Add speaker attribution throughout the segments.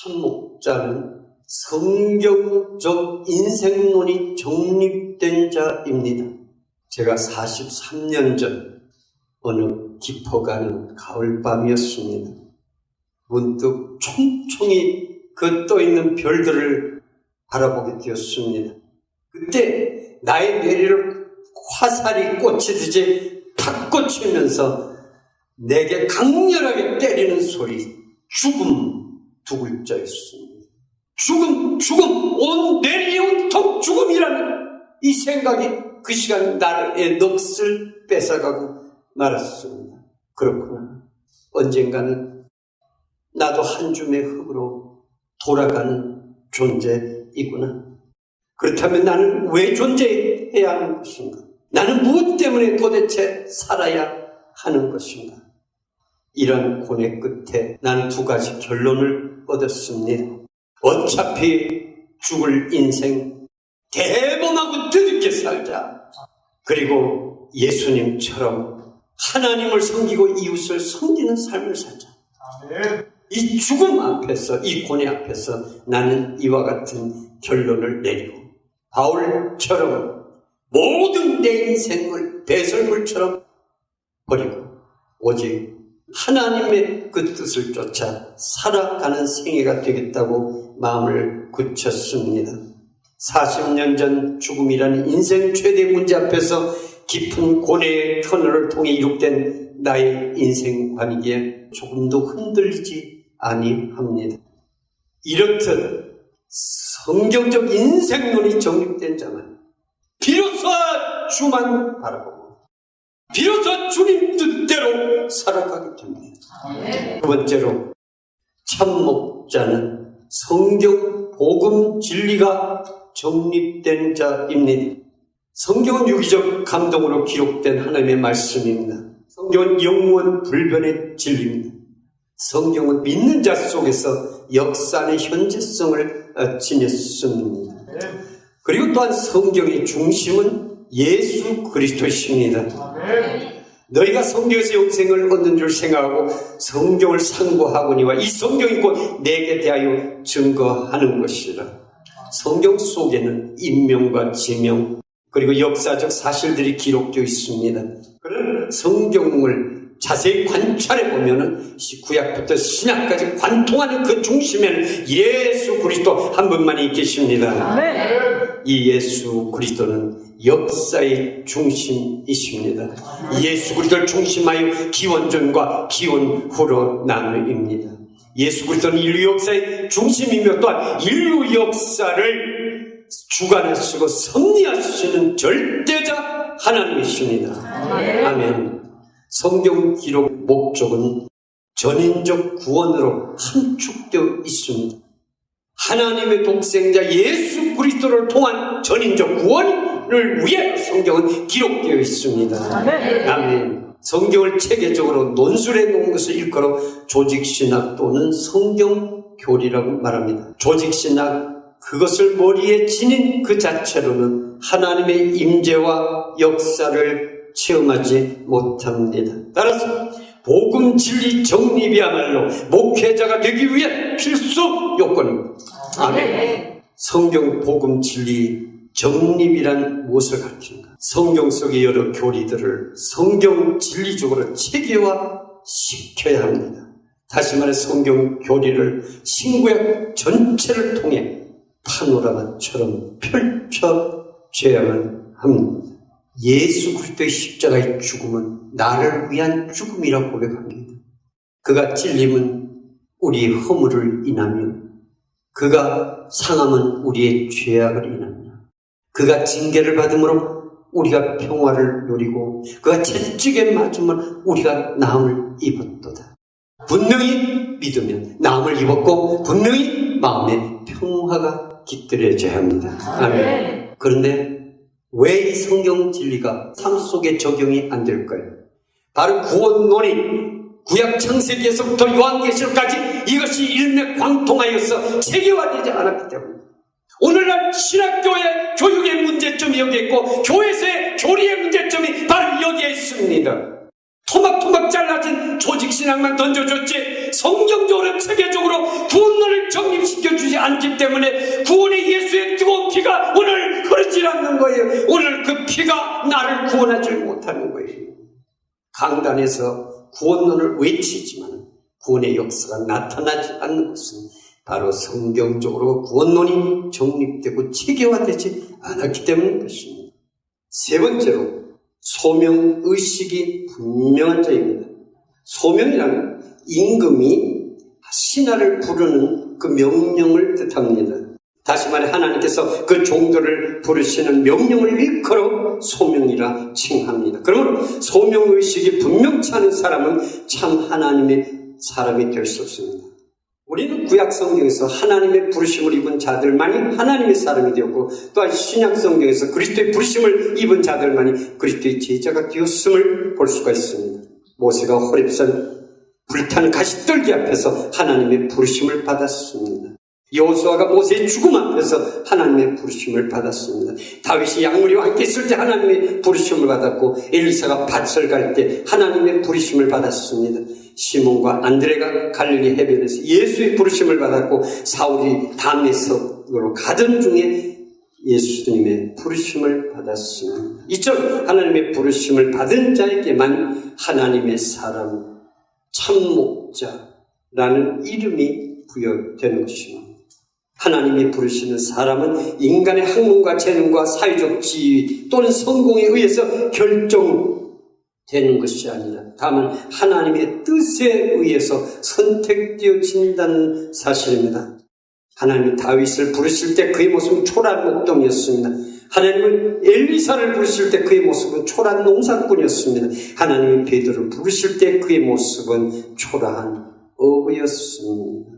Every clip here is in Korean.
Speaker 1: 참목자는 성경적 인생론이 정립된 자입니다. 제가 43년 전 어느 깊어가는 가을밤이었습니다. 문득 총총히 그 떠있는 별들을 바라보게 되었습니다. 그때 나의 뇌리를 화살이 꽂히듯이 탁 꽂히면서 내게 강렬하게 때리는 소리, 죽음 두 글자였습니다. 죽음, 온 뇌리에 온통 죽음이라는 이 생각이 그 시간 나의 넋을 뺏어가고 말았습니다. 그렇구나. 언젠가는 나도 한 줌의 흙으로 돌아가는 존재이구나. 그렇다면 나는 왜 존재해야 하는 것인가? 나는 무엇 때문에 도대체 살아야 하는 것인가? 이런 고뇌 끝에 나는 두 가지 결론을 얻었습니다. 어차피 죽을 인생 대범하고 뜻있게 살자. 그리고 예수님처럼 하나님을 섬기고 이웃을 섬기는 삶을 살자. 이 죽음 앞에서, 이 고뇌 앞에서 나는 이와 같은 결론을 내리고 바울처럼 모든 내 인생을 배설물처럼 버리고 오직 하나님의 그 뜻을 쫓아 살아가는 생애가 되겠다고 마음을 굳혔습니다. 40년 전 죽음이라는 인생 최대 문제 앞에서 깊은 고뇌의 터널을 통해 이룩된 나의 인생관이기에 조금도 흔들리지 아니합니다. 이렇듯 성경적 인생론이 정립된 자만 비로소 주만 바라보고 비로소 주님 뜻대로 살아가게 됩니다. 두 번째로 참목자는 성경 복음 진리가 정립된 자입니다. 성경은 유기적 감동으로 기록된 하나님의 말씀입니다. 성경은 영원 불변의 진리입니다. 성경은 믿는 자 속에서 역사의 현재성을 지녔습니다. 그리고 또한 성경의 중심은 예수 그리스도이십니다. 너희가 성경에서 영생을 얻는 줄 생각하고 성경을 상고하거니와 이 성경이 곧 내게 대하여 증거하는 것이라. 성경 속에는 인명과 지명 그리고 역사적 사실들이 기록되어 있습니다. 그런 성경을 자세히 관찰해 보면은 구약부터 신약까지 관통하는 그 중심에는 예수 그리스도 한 분만이 계십니다. 이 예수 그리스도는 역사의 중심이십니다. 예수 그리스도를 중심하여 기원전과 기원후로 나누입니다. 예수 그리스도는 인류 역사의 중심이며 또한 인류 역사를 주관하시고 섭리하시는 절대자 하나님이십니다. 아멘. 성경 기록 목적은 전인적 구원으로 함축되어 있습니다. 하나님의 독생자 예수 그리스도를 통한 전인적 구원을 위해 성경은 기록되어 있습니다. 아멘. 성경을 체계적으로 논술해 놓은 것을 일컬어 조직신학 또는 성경교리라고 말합니다. 조직신학, 그것을 머리에 지닌 그 자체로는 하나님의 임재와 역사를 체험하지 못합니다. 따라서 복음 진리 정립이야말로 목회자가 되기 위한 필수 요건입니다. 아멘. 성경 복음 진리 정립이란 무엇을 가르치는가? 성경 속의 여러 교리들을 성경 진리적으로 체계화시켜야 합니다. 다시 말해 성경 교리를 신구약 전체를 통해 파노라마처럼 펼쳐줘야만 합니다. 예수 그리스도의 십자가의 죽음은 나를 위한 죽음이라고 고백합니다. 그가 찔림은 우리의 허물을 인하며 그가 상함은 우리의 죄악을 인하며 그가 징계를 받음으로 우리가 평화를 누리고 그가 채찍에 맞으면 우리가 나음을 입었도다. 분명히 믿으면 나음을 입었고 분명히 마음에 평화가 깃들여져야 합니다. 아멘. 그런데 왜 이 성경 진리가 삶 속에 적용이 안 될까요? 바로 구원론이 구약 창세기에서부터 요한계시록까지 이것이 일맥광통하여서 체계화되지 않았기 때문입니다. 오늘날 신학교의 교육의 문제점이 여기에 있고 교회에서의 교리의 문제점이 바로 여기에 있습니다. 토막토막 잘라진 조직신학만 던져줬지 성경적으로 체계적으로 구원론을 정리 않기 때문에 구원의 예수의 뜨거운 피가 오늘 흐르지 않는 거예요. 오늘 그 피가 나를 구원하지 못하는 거예요. 강단에서 구원론을 외치지만 구원의 역사가 나타나지 않는 것은 바로 성경적으로 구원론이 정립되고 체계화되지 않았기 때문인 것입니다. 세 번째로 소명의식이 분명한 자입니다. 소명이란 임금이 신하를 부르는 그 명령을 뜻합니다. 다시 말해 하나님께서 그 종들을 부르시는 명령을 일컬어 소명이라 칭합니다. 그러므로 소명의식이 분명치 않은 사람은 참 하나님의 사람이 될 수 없습니다. 우리는 구약 성경에서 하나님의 부르심을 입은 자들만이 하나님의 사람이 되었고, 또한 신약 성경에서 그리스도의 부르심을 입은 자들만이 그리스도의 제자가 되었음을 볼 수가 있습니다. 모세가 호렙산 불타는 가시떨기 앞에서 하나님의 부르심을 받았습니다. 여호수아가 모세의 죽음 앞에서 하나님의 부르심을 받았습니다. 다윗이 양무리와 함께 있을 때 하나님의 부르심을 받았고, 엘리사가 밭을 갈 때 하나님의 부르심을 받았습니다. 시몬과 안드레가 갈릴리 해변에서 예수의 부르심을 받았고, 사울이 다메섹으로 가던 중에 예수님의 부르심을 받았습니다. 이처럼 하나님의 부르심을 받은 자에게만 하나님의 사람, 참목자라는 이름이 부여되는 것입니다. 하나님이 부르시는 사람은 인간의 학문과 재능과 사회적 지위 또는 성공에 의해서 결정되는 것이 아니라 다만 하나님의 뜻에 의해서 선택되어진다는 사실입니다. 하나님이 다윗을 부르실 때 그의 모습은 초라한 목동이었습니다. 하나님은 엘리사를 부르실 때 그의 모습은 초라한 농사꾼이었습니다. 하나님이 베드로를 부르실 때 그의 모습은 초라한 어부였습니다.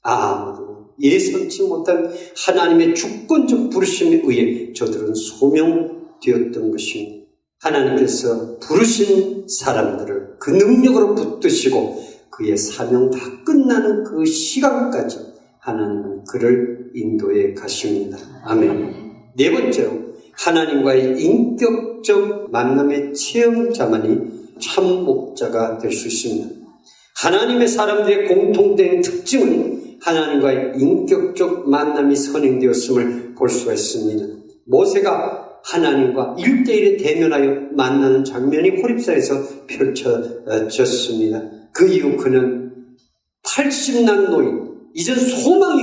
Speaker 1: 아무도 예상치 못한 하나님의 주권적 부르심에 의해 저들은 소명되었던 것입니다. 하나님께서 부르신 사람들을 그 능력으로 붙드시고 그의 사명 다 끝나는 그 시간까지 하나님은 그를 인도해 가십니다. 아멘. 네 번째로 하나님과의 인격적 만남의 체험자만이 참목자가 될 수 있습니다. 하나님의 사람들의 공통된 특징은 하나님과의 인격적 만남이 선행되었음을 볼 수가 있습니다. 모세가 하나님과 1대1에 대면하여 만나는 장면이 호렙산에서 펼쳐졌습니다. 그 이후 그는 80난 노인, 이젠 소망이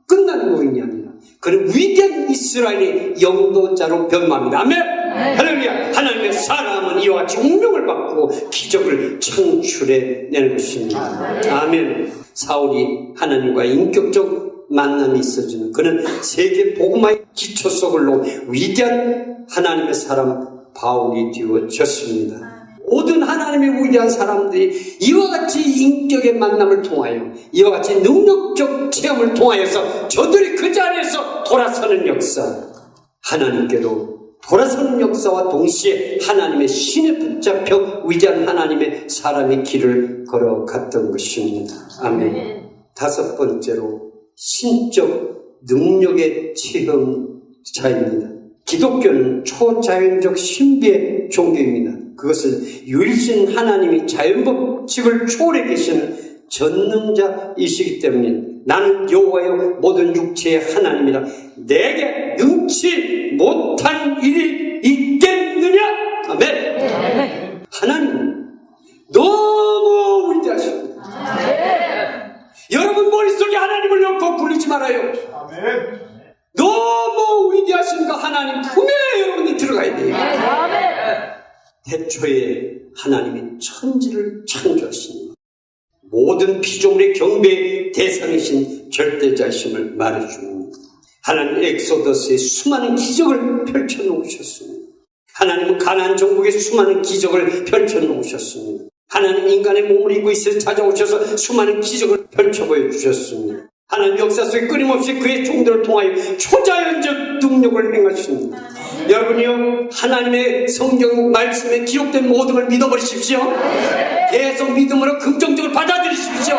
Speaker 1: 끝난 노인이 아니라 그는 위대한 이스라엘의 영도자로 변모합니다. 아멘! 할렐루야! 하나님의 사람은 이와 같이 운명을 받고 기적을 창출해내는 것입니다. 아멘. 사울이 하나님과 인격적 만남이 있어지는 그는 세계 복음화의 기초 속을 놓은 위대한 하나님의 사람 바울이 되어졌습니다. 모든 하나님의 위대한 사람들이 이와 같이 인격의 만남을 통하여 이와 같이 능력적 체험을 통하여서 저들이 그 자리에서 돌아서는 역사, 하나님께로 돌아서는 역사와 동시에 하나님의 신에 붙잡혀 위대한 하나님의 사람의 길을 걸어갔던 것입니다. 아멘. 다섯 번째로 신적 능력의 체험자입니다. 기독교는 초자연적 신비의 종교입니다. 그것은 유일신 하나님이 자연법칙을 초월해 계시는 전능자이시기 때문에 나는 여호와여 모든 육체의 하나님이라 내게 능치 못한 일이 있겠느냐? 아멘. 하나님 너무 위대하십니다. 여러분 머릿속에 하나님을 넣고 굴리지 말아요. 아멘. 너무 위대하신가 하나님 품에 여러분이 들어가야 돼요. 태초에 하나님이 천지를 창조하십니다. 모든 피조물의 경배의 대상이신 절대자이심을 말해줍니다. 하나님 엑소더스에 수많은 기적을 펼쳐놓으셨습니다. 하나님은 가나안 정복에 수많은 기적을 펼쳐놓으셨습니다. 하나님 인간의 몸을 입고 있어 찾아오셔서 수많은 기적을 펼쳐보여 주셨습니다. 하나님 역사 속에 끊임없이 그의 종들을 통하여 초자연적 능력을 행하십니다. 여러분이요 하나님의 성경 말씀에 기록된 모든 걸 믿어버리십시오. 계속 믿음으로 긍정적으로 받아들이십시오.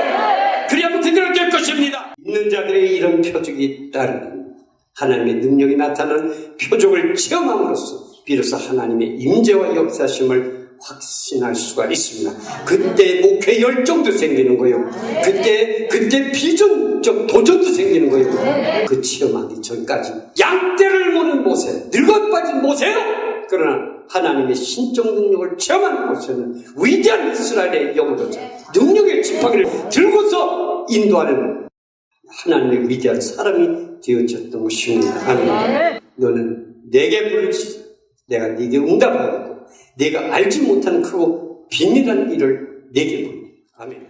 Speaker 1: 그리하면 그대로 될 것입니다. 믿는 자들의 이런 표적이 따르는 하나님의 능력이 나타나는 표적을 체험함으로써 비로소 하나님의 임재와 역사심을 확신할 수가 있습니다. 그때 목회 열정도 생기는 거예요. 그때 비전적 도전도 생기는 거예요. 그 체험하기 전까지 양떼를 모는 모세, 늙어 빠진 모세요. 그러나 하나님의 신적 능력을 체험한 모세는 위대한 이스라엘의 영도자, 능력의 지팡이를 들고서 인도하는 하나님의 위대한 사람이 되어졌던 것입니다. 아멘. 너는 내게 부르지, 내가 네게 응답하겠고, 내가 알지 못하는 크고 비밀한 일을 내게 보이니. 아멘.